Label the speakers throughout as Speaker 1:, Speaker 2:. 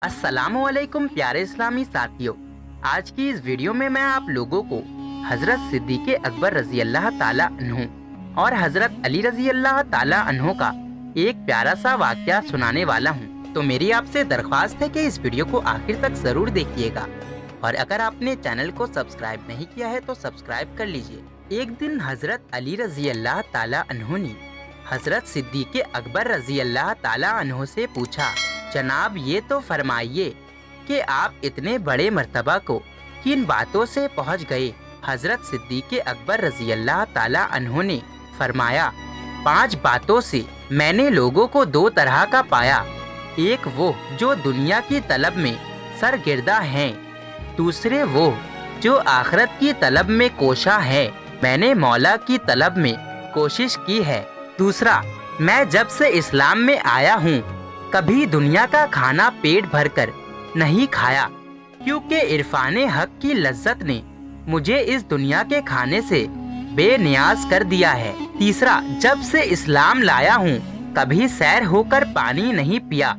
Speaker 1: अस्सलामुअलैकुम प्यारे इस्लामी साथियों। आज की इस वीडियो में मैं आप लोगों को हजरत सिद्दीक़ अकबर रजी अल्लाह ताला अन्हु और हजरत अली रजी अल्लाह ताला अन्हु का एक प्यारा सा वाक़या सुनाने वाला हूँ। तो मेरी आपसे दरख्वास्त है कि इस वीडियो को आखिर तक ज़रूर देखिएगा और अगर आपने चैनल को सब्सक्राइब नहीं किया है तो सब्सक्राइब कर लीजिए। एक दिन हजरत अली रजी अल्लाह ताला अन्हु ने हजरत सिद्दीक़ अकबर रजी अल्लाह ताला अन्हु से पूछा, जनाब ये तो फरमाइए कि आप इतने बड़े मर्तबा को किन बातों से पहुंच गए। हजरत सिद्दीक़ अकबर रजी अल्लाह ताला अन्हु ने फरमाया, 5 बातों से मैंने लोगों को 2 तरह का पाया। एक वो जो दुनिया की तलब में सरगिर्दा हैं, दूसरे वो जो आखिरत की तलब में कोशा है। मैंने मौला की तलब में कोशिश की है। दूसरा, मैं जब से इस्लाम में आया हूँ कभी दुनिया का खाना पेट भरकर नहीं खाया, क्योंकि इरफाने हक की लज्जत ने मुझे इस दुनिया के खाने से बेनियाज कर दिया है। तीसरा, जब से इस्लाम लाया हूँ कभी सैर होकर पानी नहीं पिया,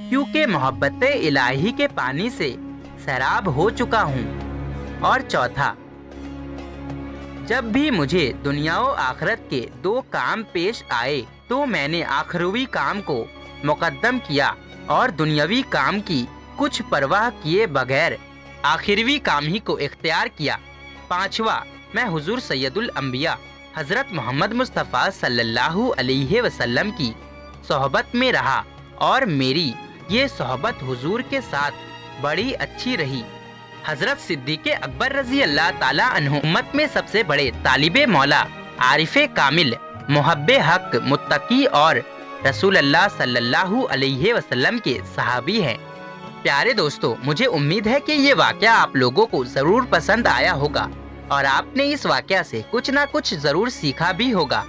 Speaker 1: क्योंकि मोहब्बत इलाही के पानी से सैराब हो चुका हूँ। और चौथा, जब भी मुझे दुनिया और आखिरत के 2 काम पेश आए तो मैंने आखिरवी काम को मुकद्दम किया और दुनियावी काम की कुछ परवाह किए बगैर आखिरवी काम ही को इख्तियार किया। पांचवा, मैं हुजूर सैयदुल अंबिया हजरत मोहम्मद मुस्तफ़ा सल्लल्लाहु अलैहि वसल्लम की सोहबत में रहा और मेरी ये सोहबत हुजूर के साथ बड़ी अच्छी रही। हजरत सिद्दीक़ अकबर रजी अल्लाह ताला अन्हु उम्मत में सबसे बड़े तालिबे मौला, आरिफे कामिल, मुहब्बे हक, मुत्तकी और रसूल अल्लाह सल्लल्लाहु अलैहि वसल्लम के सहाबी हैं। प्यारे दोस्तों, मुझे उम्मीद है कि ये वाक़या आप लोगों को ज़रूर पसंद आया होगा और आपने इस वाक़या से कुछ ना कुछ ज़रूर सीखा भी होगा।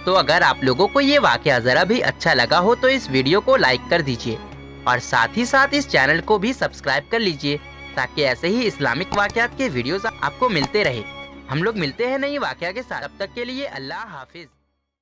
Speaker 1: तो अगर आप लोगों को ये वाक़या ज़रा भी अच्छा लगा हो तो इस वीडियो को लाइक कर दीजिए और साथ ही साथ इस चैनल को भी सब्सक्राइब कर लीजिए, ताकि ऐसे ही इस्लामिक वाक़यात के वीडियोज़ आपको मिलते रहे। हम लोग मिलते हैं नई वाक़या के साथ, तब तक के लिए अल्लाह हाफिज़।